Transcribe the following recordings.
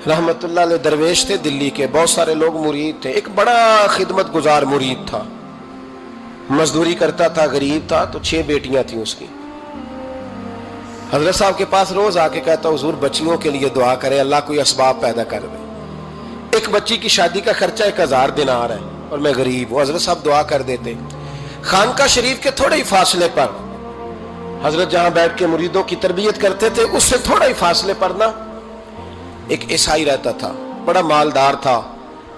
رحمت اللہ علیہ درویش تھے دلی کے، بہت سارے لوگ مرید تھے، ایک بڑا خدمت گزار مرید تھا، مزدوری کرتا تھا، غریب تھا، تو 6 بیٹیاں تھیں اس کی۔ حضرت صاحب کے پاس روز آ کے کہتا حضور بچیوں کے لیے دعا کرے اللہ کوئی اسباب پیدا کر دے، ایک بچی کی شادی کا خرچہ 1000 دینار ہے اور میں غریب ہوں۔ حضرت صاحب دعا کر دیتے۔ خانقاہ شریف کے تھوڑے ہی فاصلے پر حضرت جہاں بیٹھ کے مریدوں کی تربیت کرتے تھے، اس سے تھوڑا ہی فاصلے پر نا ایک عیسائی رہتا تھا، بڑا مالدار تھا،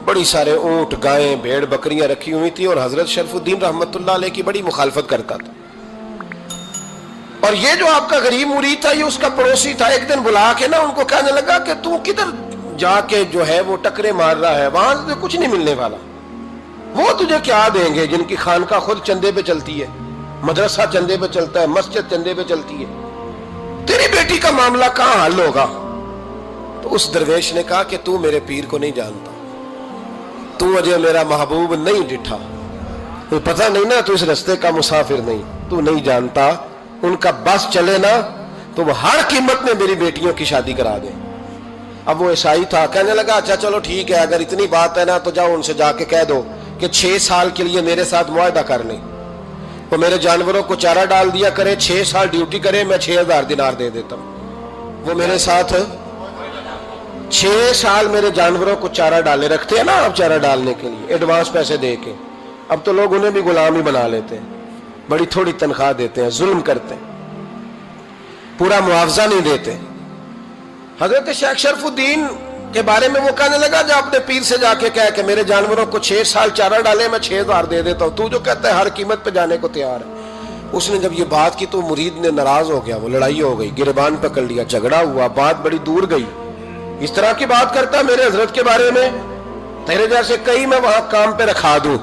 بڑی سارے اونٹ، گائیں، بھیڑ، بکریاں رکھی ہوئی تھی، اور حضرت شرف الدین رحمت اللہ علیہ کی بڑی مخالفت کرتا تھا۔ اور یہ جو آپ کا غریب مرید تھا یہ اس کا پڑوسی تھا، ایک دن بلا کے نا ان کو کہنے لگا کہ تو کدھر جا کے جو ہے وہ ٹکرے مار رہا ہے، وہاں سے کچھ نہیں ملنے والا، وہ تجھے کیا دیں گے جن کی خانقاہ خود چندے پہ چلتی ہے، مدرسہ چندے پہ چلتا ہے، مسجد چندے پہ چلتی ہے، تیری بیٹی کا معاملہ کہاں حل ہوگا؟ تو اس درویش نے کہا کہ تو میرے پیر کو نہیں جانتا، تو مجھے میرا محبوب نہیں ڈٹھا، تو پتہ نہیں نا تو اس رستے کا مسافر نہیں، تو نہیں جانتا، ان کا بس چلے نا تو وہ ہر قیمت میں میری بیٹیوں کی شادی کرا دیں۔ اب وہ عیسائی تھا، کہنے لگا اچھا چلو ٹھیک ہے، اگر اتنی بات ہے نا تو جاؤ ان سے جا کے کہہ دو کہ 6 سال کے لیے میرے ساتھ معاہدہ کر لیں، وہ میرے جانوروں کو چارہ ڈال دیا کرے، 6 سال ڈیوٹی کرے، میں 6000 دینار دے دیتا ہوں۔ وہ میرے ساتھ 6 سال میرے جانوروں کو چارہ ڈالے، رکھتے ہیں نا آپ چارہ ڈالنے کے لیے ایڈوانس پیسے دے کے، اب تو لوگ انہیں بھی غلام ہی بنا لیتے ہیں، بڑی تھوڑی تنخواہ دیتے ہیں، ظلم کرتے ہیں، پورا معاوضہ نہیں دیتے۔ حضرت شیخ شرف الدین کے بارے میں وہ کہنے لگا جا اپنے پیر سے جا کے کہہ کہ میرے جانوروں کو 6 سال چارہ ڈالے، میں 6000 دے دیتا ہوں، تو جو کہتا ہے ہر قیمت پہ جانے کو تیار ہے۔ اس نے جب یہ بات کی تو مرید نے ناراض ہو گیا، وہ لڑائی ہو گئی، گریبان پکڑ لیا، جھگڑا ہوا، بات بڑی دور گئی، اس طرح کی بات کرتا میرے حضرت کے بارے میں، تیرے جیسے کئی میں وہاں کام پہ رکھا دوں۔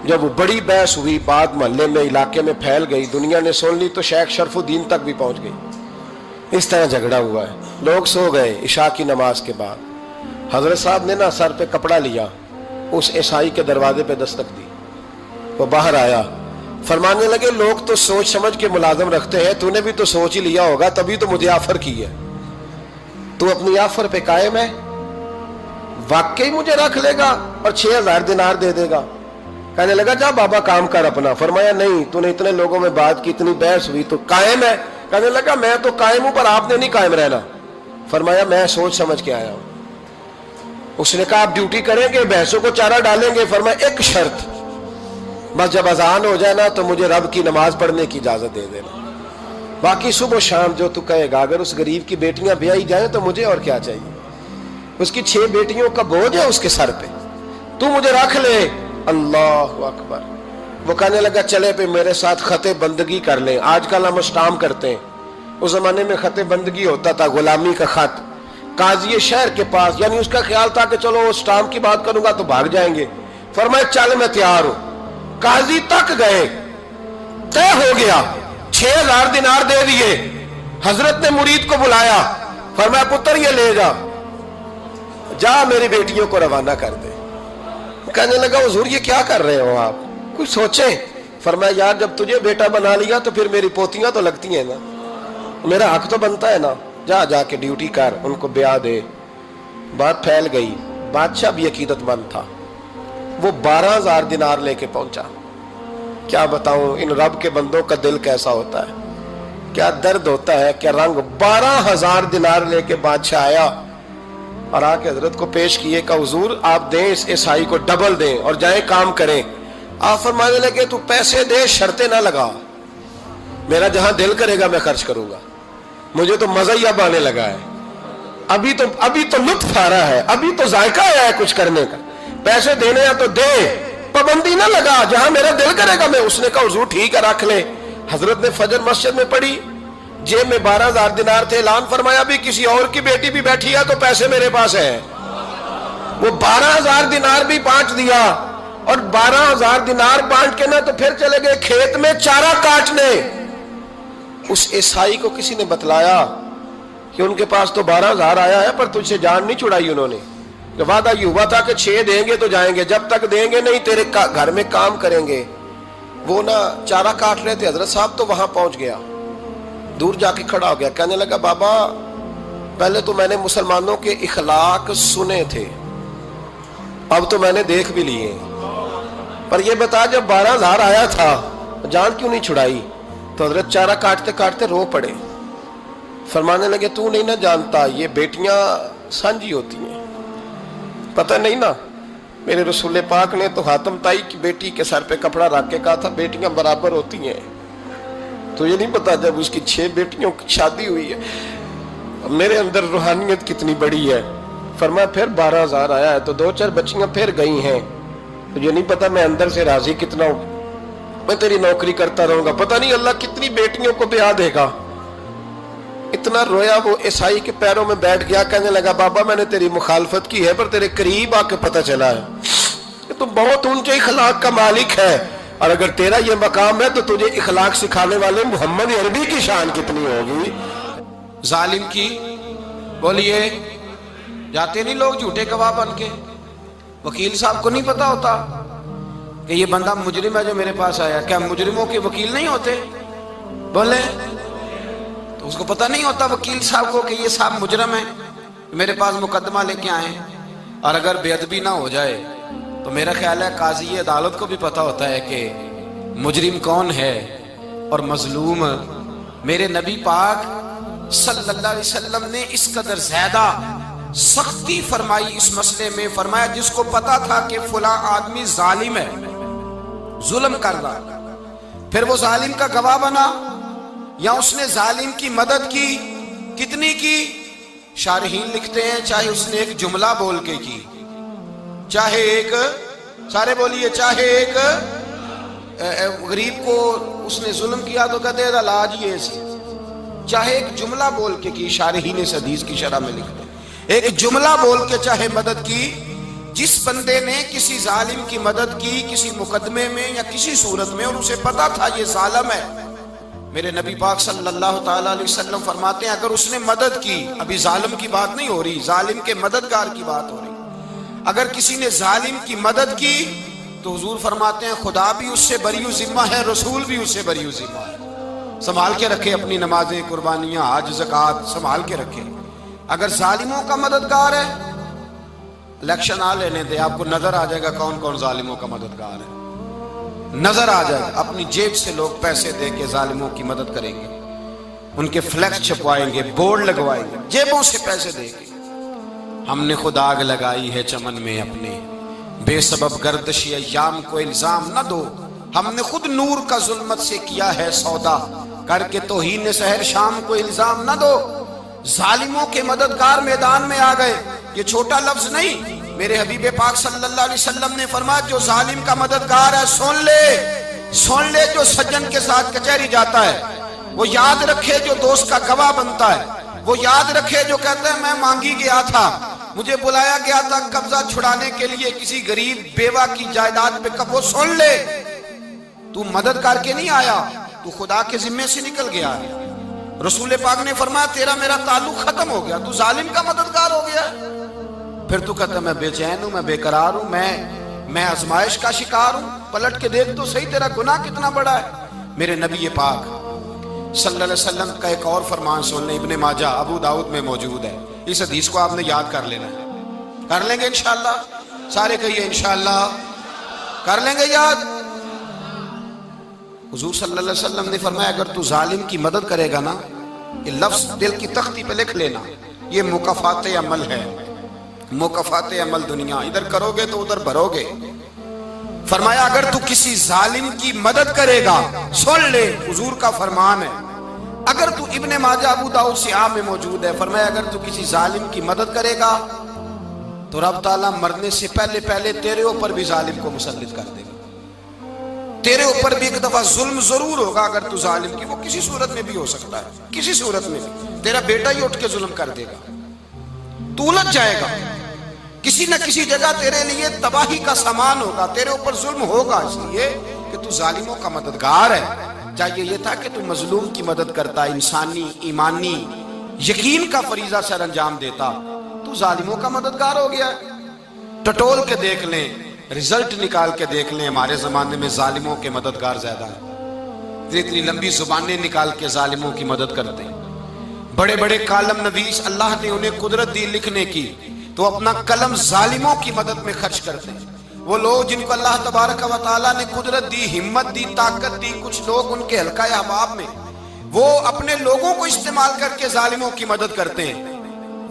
جب وہ بڑی بحث ہوئی، بات محلے میں علاقے میں پھیل گئی، دنیا نے سن لی تو شیخ شرف الدین تک بھی پہنچ گئی۔ اس طرح جھگڑا ہوا ہے، لوگ سو گئے عشاء کی نماز کے بعد، حضرت صاحب نے نا سر پہ کپڑا لیا، اس عیسائی کے دروازے پہ دستک دی، وہ باہر آیا، فرمانے لگے لوگ تو سوچ سمجھ کے ملازم رکھتے ہیں، تو نے بھی تو سوچ ہی لیا ہوگا تبھی تو مجھے آفر کی ہے، تو اپنی آفر پہ قائم ہے، واقعی مجھے رکھ لے گا اور 6000 دینار دے دے گا؟ کہنے لگا جا بابا کام کر اپنا۔ فرمایا نہیں، تو نے اتنے لوگوں میں بات کی، اتنی بحث ہوئی، تو قائم ہے؟ کہنے لگا میں تو قائم ہوں پر آپ نے نہیں قائم رہنا۔ فرمایا میں سوچ سمجھ کے آیا ہوں۔ اس نے کہا آپ ڈیوٹی کریں گے، بحثوں کو چارہ ڈالیں گے؟ فرمایا ایک شرط، بس جب اذان ہو جائے نا تو مجھے رب کی نماز پڑھنے کی اجازت دے دینا، باقی صبح و شام جو تو کہے گا۔ اگر اس غریب کی بیٹیاں بیائی جائیں تو مجھے اور کیا چاہیے، اس کی 6 بیٹیوں کا بوجھ ہے اس کے سر پہ، تو مجھے رکھ لے۔ اللہ اکبر۔ وہ کہنے لگا چلے پہ میرے ساتھ خط بندگی کر لیں، آج کل ہم اسٹام کرتے ہیں، اس زمانے میں خط بندگی ہوتا تھا، غلامی کا خط، قاضی شہر کے پاس، یعنی اس کا خیال تھا کہ چلو اسٹام کی بات کروں گا تو بھاگ جائیں گے۔ فرمایا چل میں تیار ہوں۔ قاضی تک گئے، طے ہو گیا، 6000 دینار دے دیے۔ حضرت نے مرید کو بلایا، فرمایا پتر یہ لے جا، جا میری بیٹیوں کو روانہ کر دے۔ کہنے لگا حضور یہ کیا کر رہے ہو آپ، کچھ سوچیں۔ فرمایا یار جب تجھے بیٹا بنا لیا تو پھر میری پوتیاں تو لگتی ہیں نا، میرا حق تو بنتا ہے نا، جا کے ڈیوٹی کر، ان کو بیاہ دے۔ بات پھیل گئی، بادشاہ بھی عقیدت مند تھا، وہ 12000 دینار لے کے پہنچا۔ کیا بتاؤں ان رب کے بندوں کا دل کیسا ہوتا ہے، کیا درد ہوتا ہے، کیا رنگ۔ 12000 دینار لے کے بادشاہ آیا اور آ کے حضرت کو پیش کیے کہ حضور آپ دیں اس عیسائی کو ڈبل دیں اور جائیں کام کریں۔ آپ فرمانے لگے تو پیسے دے، شرطیں نہ لگا، میرا جہاں دل کرے گا میں خرچ کروں گا، مجھے تو مزہ ہی اب آنے لگا ہے، ابھی تو لطف آ رہا ہے، ابھی تو ذائقہ آیا ہے کچھ کرنے کا، پیسے دینے ہیں تو دے، پابندی نہ لگا، جہاں میرا دل کرے گا میں۔ اس نے کہا حضور ٹھیک ہے رکھ لیں۔ حضرت نے فجر مسجد میں پڑھی، جیب میں 12000 دینار تھے، اعلان فرمایا بھی کسی اور کی بیٹی بھی بیٹھی ہے تو پیسے میرے پاس ہیں۔ وہ 12000 دینار بھی بانٹ دیا، اور 12000 دینار بانٹ کے نہ تو پھر چلے گئے کھیت میں چارہ کاٹنے۔ اس عیسائی کو کسی نے بتلایا کہ ان کے پاس تو 12000 آیا ہے پر تجھ سے جان نہیں چھڑائی انہوں نے، کہ وعدہ یہ ہوا تھا کہ 6 دیں گے تو جائیں گے، جب تک دیں گے نہیں تیرے گھر میں کام کریں گے۔ وہ نا چارہ کاٹ رہے تھے، حضرت صاحب تو وہاں پہنچ گیا، دور جا کے کھڑا ہو گیا، کہنے لگا بابا پہلے تو میں نے مسلمانوں کے اخلاق سنے تھے، اب تو میں نے دیکھ بھی لیے، پر یہ بتا جب 12,000 آیا تھا جان کیوں نہیں چھڑائی؟ تو حضرت چارہ کاٹتے کاٹتے رو پڑے، فرمانے لگے تو نہیں نہ جانتا یہ بیٹیاں سانجی ہوتی ہیں، پتہ نہیں نا؟ میرے رسول پاک نے تو حاتم تائی کی بیٹی کے سر پہ کپڑا رکھ کے کہا تھا بیٹیاں برابر ہوتی ہیں، تو یہ نہیں پتا جب اس کی 6 بیٹیوں کی شادی ہوئی ہے میرے اندر روحانیت کتنی بڑی ہے۔ فرمایا پھر 12,000 آیا ہے تو 2-4 بچیاں پھر گئی ہیں، تو یہ نہیں پتا میں اندر سے راضی کتنا ہوں، میں تیری نوکری کرتا رہوں گا، پتہ نہیں اللہ کتنی بیٹیوں کو بیاہ دے گا۔ اتنا رویا وہ عیسائی کے پیروں میں بیٹھ گیا، کہنے لگا بابا میں نے تیری مخالفت کی ہے پر تیرے قریب آ کے پتہ چلا ہے کہ تو بہت اونچے اخلاق کا مالک ہے، اور اگر تیرا یہ مقام ہے تو تجھے اخلاق سکھانے والے محمد عربی کی شان کتنی ہوگی۔ ظالم کی بولیے جاتے نہیں لوگ جھوٹے گواہ بن کے، وکیل صاحب کو نہیں پتا ہوتا کہ یہ بندہ مجرم ہے جو میرے پاس آیا، کیا مجرموں کے وکیل نہیں ہوتے؟ بولے تو اس کو پتہ نہیں ہوتا وکیل صاحب کو کہ یہ صاحب مجرم ہے، میرے پاس مقدمہ لے کے آئے، اور اگر بے ادبی نہ ہو جائے تو میرا خیال ہے قاضی عدالت کو بھی پتہ ہوتا ہے کہ مجرم کون ہے اور مظلوم۔ میرے نبی پاک صلی اللہ علیہ وسلم نے اس قدر زیادہ سختی فرمائی اس مسئلے میں، فرمایا جس کو پتا تھا کہ فلاں آدمی ظالم ہے، ظلم کر رہا، پھر وہ ظالم کا گواہ بنا یا اس نے ظالم کی مدد کی، کتنی کی؟ شارحین لکھتے ہیں چاہے اس نے ایک جملہ بول کے کی، چاہے ایک، سارے بولیے، چاہے ایک غریب کو اس نے ظلم کیا تو کہتے ہیں علاج یہ سی، چاہے ایک جملہ بول کے کی، شارحین اس حدیث کی شرح میں لکھتے ہیں ایک جملہ بول کے چاہے مدد کی، جس بندے نے کسی ظالم کی مدد کی کسی مقدمے میں یا کسی صورت میں اور اسے پتا تھا یہ ظالم ہے، میرے نبی پاک صلی اللہ تعالیٰ علیہ وسلم فرماتے ہیں اگر اس نے مدد کی، ابھی ظالم کی بات نہیں ہو رہی، ظالم کے مددگار کی بات ہو رہی، اگر کسی نے ظالم کی مدد کی تو حضور فرماتے ہیں خدا بھی اس سے بری و ذمہ ہے، رسول بھی اس سے بری و ذمہ ہے۔ سنبھال کے رکھے اپنی نمازیں، قربانیاں، حج، زکوٰۃ سنبھال کے رکھے۔ اگر ظالموں کا مددگار ہے، الیکشن آ لینے دے، آپ کو نظر آ جائے گا کون کون ظالموں کا مددگار ہے، نظر آ جائے گا۔ اپنی جیب سے لوگ پیسے دے کے ظالموں کی مدد کریں گے، ان کے فلیکس چھپوائیں گے، بورڈ لگوائیں گے، جیبوں سے پیسے دے کے۔ ہم نے خود آگ لگائی ہے چمن میں اپنے، بے سبب گردشی ایام کو الزام نہ دو، ہم نے خود نور کا ظلمت سے کیا ہے سودا، کر کے توہین سحر شام کو الزام نہ دو۔ ظالموں کے مددگار میدان میں آ گئے، یہ چھوٹا لفظ نہیں، میرے حبیب پاک صلی اللہ علیہ وسلم نے فرمایا جو ظالم کا مددگار ہے سن لے جو سجن کے ساتھ کچہری جاتا ہے، وہ یاد رکھے جو دوست کا گواہ بنتا ہے، وہ یاد رکھے جو کہتا ہے میں مانگی گیا تھا، مجھے بلایا گیا تھا قبضہ چھڑانے کے لیے کسی غریب بیوہ کی جائیداد پہ، وہ سن لے تو مدد کر کے نہیں آیا، تو خدا کے ذمے سے نکل گیا ہے۔ رسول پاک نے فرمایا تیرا میرا تعلق ختم ہو گیا، تو ظالم کا مددگار ہو گیا، پھر تو کہتا میں بے چین ہوں، میں بے قرار ہوں، میں آزمائش کا شکار ہوں، پلٹ کے دیکھ تو صحیح تیرا گناہ کتنا بڑا ہے۔ میرے نبی پاک صلی اللہ علیہ وسلم کا ایک اور فرمان سن لیں، ابن ماجہ ابو داؤد میں موجود ہے، اس حدیث کو آپ نے یاد کر لینا ہے، کر لیں گے انشاءاللہ، سارے کہیے انشاءاللہ، کر لیں گے یاد۔ حضور صلی اللہ علیہ وسلم نے فرمایا اگر تو ظالم کی مدد کرے گا نا، یہ لفظ دل کی تختی پہ لکھ لینا، یہ مکافات عمل ہے، مکافات عمل دنیا، ادھر کرو گے تو ادھر بھرو گے۔ فرمایا اگر تو کسی ظالم کی مدد کرے گا، سن لے حضور کا فرمان ہے، اگر تو ابن ماجہ ابو داؤد سیاہ میں موجود ہے، فرمایا اگر تو کسی ظالم کی مدد کرے گا تو رب تعالیٰ مرنے سے پہلے تیرے اوپر بھی ظالم کو مسلط کر دے گا، تیرے اوپر بھی ایک دفعہ ظلم ضرور ہوگا اگر تو ظالم کی، وہ کسی صورت میں بھی ہو سکتا ہے، کسی صورت میں بھی تیرا بیٹا ہی اٹھ کے ظلم کر دے گا، تو الجھ جائے گا، کسی نہ کسی جگہ تیرے لیے تباہی کا سامان ہوگا، تیرے اوپر ظلم ہوگا، اس لیے کہ تو ظالموں کا مددگار ہے۔ چاہیے یہ تھا کہ تو مظلوم کی مدد کرتا، انسانی ایمانی یقین کا فریضہ سر انجام دیتا، تو ظالموں کا مددگار ہو گیا ہے۔ ٹٹول کے دیکھ لیں، رزلٹ نکال کے دیکھ لیں، ہمارے زمانے میں ظالموں کے مددگار زیادہ ہیں، اتنی لمبی زبانیں نکال کے ظالموں کی مدد کرتے ہیں، بڑے بڑے کالم نویس اللہ نے انہیں قدرت دی لکھنے کی، تو اپنا قلم ظالموں کی مدد میں خرچ کرتے ہیں۔ وہ لوگ جن کو اللہ تبارک و تعالیٰ نے قدرت دی، ہمت دی، طاقت دی، کچھ لوگ ان کے حلقہ احباب میں، وہ اپنے لوگوں کو استعمال کر کے ظالموں کی مدد کرتے ہیں،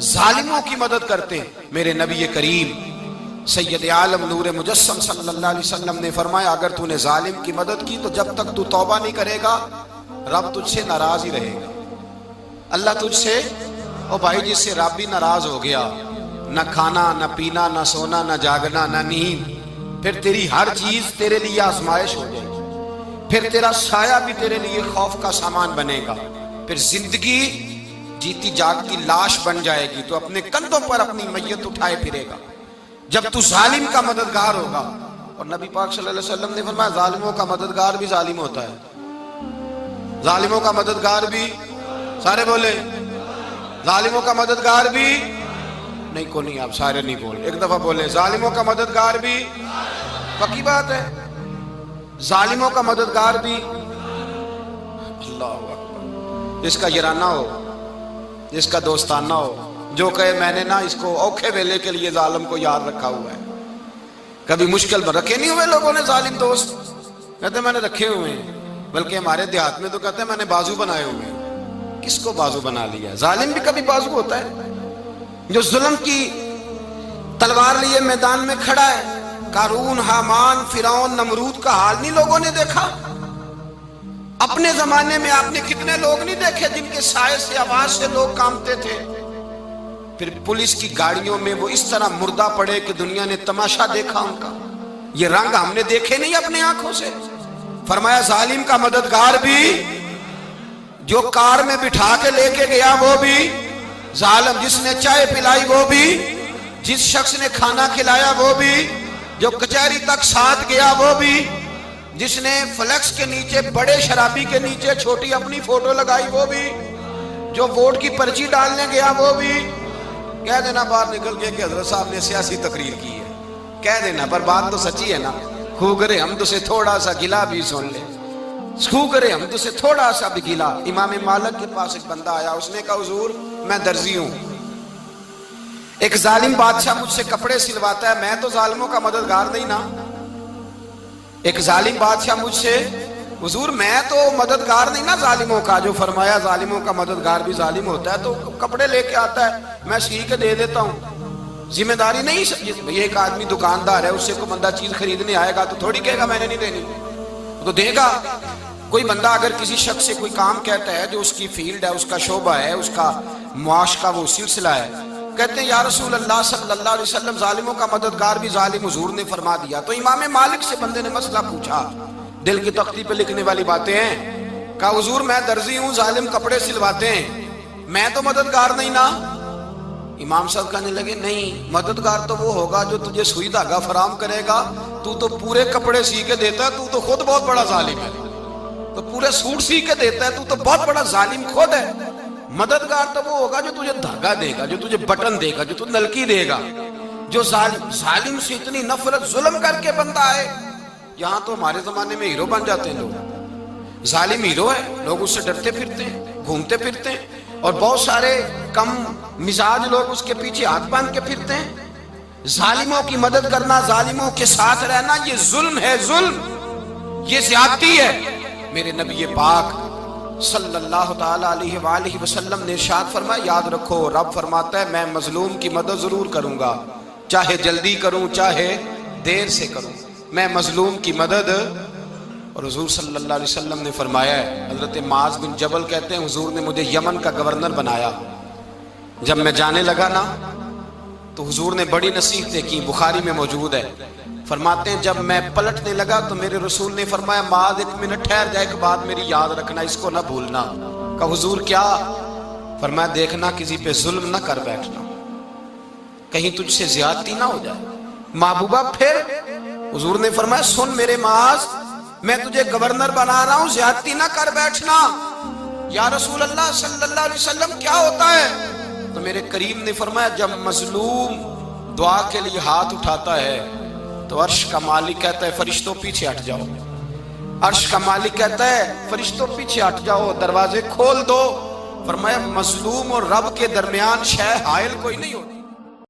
ظالموں کی مدد کرتے ہیں۔ میرے نبی کریم سید عالم نور مجسم صلی اللہ علیہ وسلم نے فرمایا، اگر تو نے ظالم کی مدد کی تو جب تک تو توبہ نہیں کرے گا رب تجھ سے ناراض ہی رہے گا۔ اللہ تجھ سے، او بھائی جس سے رب بھی ناراض ہو گیا، نہ کھانا نہ پینا نہ سونا نہ جاگنا نہ نیند، پھر تیری ہر چیز تیرے لیے آزمائش ہو جائے گی، پھر تیرا سایہ بھی تیرے لیے خوف کا سامان بنے گا، پھر زندگی جیتی جاگتی لاش بن جائے گی، تو اپنے کندھوں پر اپنی میت اٹھائے پھرے گا جب تو ظالم کا مددگار ہوگا۔ اور نبی پاک صلی اللہ علیہ وسلم نے فرمایا ظالموں کا مددگار بھی ظالم ہوتا ہے، ظالموں کا مددگار بھی، سارے بولے ظالموں کا مددگار بھی، نہیں کو نہیں، آپ سارے نہیں بولے، ایک دفعہ بولے ظالموں کا مددگار بھی، پکی بات ہے، ظالموں کا مددگار بھی۔ اللہ اکبر، جس کا یارانہ ہو، جس کا دوستانہ ہو، جو کہے میں نے نا اس کو اوکھے ویلے کے لیے ظالم کو یاد رکھا ہوا ہے۔ کبھی مشکل میں رکھے نہیں ہوئے لوگوں نے ظالم دوست، کہتے ہیں میں نے رکھے ہوئے ہیں، بلکہ ہمارے دیہات میں تو کہتے ہیں میں نے بازو بنائے ہوئے ہیں۔ کس کو بازو بنا لیا؟ ظالم بھی کبھی بازو ہوتا ہے، جو ظلم کی تلوار لیے میدان میں کھڑا ہے۔ قارون، حامان، فرعون، نمرود کا حال نہیں لوگوں نے دیکھا؟ اپنے زمانے میں آپ نے کتنے لوگ نہیں دیکھے جن کے سائے سے، آواز سے لوگ کانپتے تھے؟ پھر پولیس کی گاڑیوں میں وہ اس طرح مردہ پڑے کہ دنیا نے تماشا دیکھا ان کا۔ یہ رنگ ہم نے دیکھے نہیں اپنے آنکھوں سے۔ فرمایا ظالم کا مددگار بھی، جو کار میں بٹھا کے لے کے گیا وہ بھی ظالم، جس نے چائے پلائی وہ بھی، جس شخص نے کھانا کھلایا وہ بھی، جو کچہری تک ساتھ گیا وہ بھی، جس نے فلیکس کے نیچے، بڑے شرابی کے نیچے چھوٹی اپنی فوٹو لگائی وہ بھی، جو ووٹ کی پرچی ڈالنے گیا وہ بھی۔ کہہ دینا باہر نکل کے کہ حضرت صاحب نے سیاسی تقریر کی ہے، کہہ دینا، پر بات تو سچی ہے نا۔ خو کرے ہم تو سے تھوڑا سا گلا بھی سن لے، خو کرے ہم تو سے تھوڑا سا بھی گلا۔ امام مالک کے پاس ایک بندہ آیا، اس نے کہا حضور میں درزی ہوں، ایک ظالم بادشاہ مجھ سے کپڑے سلواتا ہے، میں تو ظالموں کا مددگار نہیں نا۔ ایک ظالم بادشاہ مجھ سے، حضور میں تو مددگار نہیں نا ظالموں کا۔ جو فرمایا ظالموں کا مددگار بھی ظالم ہوتا ہے، تو کپڑے لے کے آتا ہے میں سی کے دے دیتا ہوں، ذمہ داری نہیں۔ یہ ایک آدمی دکاندار ہے، اس سے کوئی بندہ چیز خریدنے آئے گا تو تھوڑی کہے گا میں نے نہیں دینی، تو دے گا۔ کوئی بندہ اگر کسی شخص سے کوئی کام کہتا ہے جو اس کی فیلڈ ہے، اس کا شعبہ ہے، اس کا معاش کا وہ سلسلہ ہے، کہتے ہیں یا رسول اللہ صلی اللہ علیہ وسلم ظالموں کا مددگار بھی ظالم، حضور نے فرما دیا۔ تو امام مالک سے بندے نے مسئلہ پوچھا، دل کی تختی پہ لکھنے والی باتیں ہیں، کہا حضور میں درزی ہوں، ظالم کپڑے سلواتے ہیں، میں تو مددگار نہیں نا۔ امام صاحب کہنے لگے نہیں، مددگار تو وہ ہوگا جو تجھے سوئی دھاگا فراہم کرے گا، تو پورے کپڑے سی کے دیتا ہے، تو خود بہت بڑا ظالم ہے، تو پورے سوٹ سی کے دیتا ہے، تو بہت بڑا ظالم خود ہے۔ مددگار تو وہ ہوگا جو تجھے دھاگا دے گا، جو تجھے بٹن دے گا، جو تجھے نلکی دے گا۔ جو ظالم سے اتنی نفرت ظلم کر کے بندہ ہے، یہاں تو ہمارے زمانے میں ہیرو بن جاتے ہیں لوگ، ظالم ہیرو ہے، لوگ اس سے ڈرتے پھرتے ہیں، گھومتے پھرتے ہیں، اور بہت سارے کم مزاج لوگ اس کے پیچھے ہاتھ باندھ کے پھرتے ہیں۔ ظالموں کی مدد کرنا، ظالموں کے ساتھ رہنا، یہ ظلم ہے، ظلم، یہ زیادتی ہے۔ میرے نبی پاک صلی اللہ تعالی علیہ وآلہ وسلم نے ارشاد فرمایا، یاد رکھو رب فرماتا ہے میں مظلوم کی مدد ضرور کروں گا، چاہے جلدی کروں چاہے دیر سے کروں، میں مظلوم کی مدد۔ اور حضور صلی اللہ علیہ وسلم نے فرمایا ہے، حضرت معاذ بن جبل کہتے ہیں حضور نے مجھے یمن کا گورنر بنایا، جب میں جانے لگا نا تو حضور نے بڑی نصیحتیں کی، بخاری میں موجود ہے، فرماتے ہیں جب میں پلٹنے لگا تو میرے رسول نے فرمایا معاذ ایک منٹ ٹھہر جا، ایک بات میری یاد رکھنا، اس کو نہ بھولنا۔ کہا حضور کیا؟ فرمایا دیکھنا کسی پہ ظلم نہ کر بیٹھنا، کہیں تجھ سے زیادتی نہ ہو جائے۔ محبوبہ پھر حضور نے فرمایا سن میرے معاذ، میں تجھے گورنر بنا رہا ہوں، زیادتی نہ کر بیٹھنا۔ یا رسول اللہ صلی اللہ علیہ وسلم کیا ہوتا ہے؟ تو میرے کریم نے فرمایا جب مظلوم دعا کے لیے ہاتھ اٹھاتا ہے تو عرش کا مالک کہتا ہے فرشتوں پیچھے ہٹ جاؤ، عرش کا مالک کہتا ہے فرشتوں پیچھے ہٹ جاؤ، دروازے کھول دو، فرمایا مظلوم اور رب کے درمیان شے حائل کوئی نہیں ہوتی.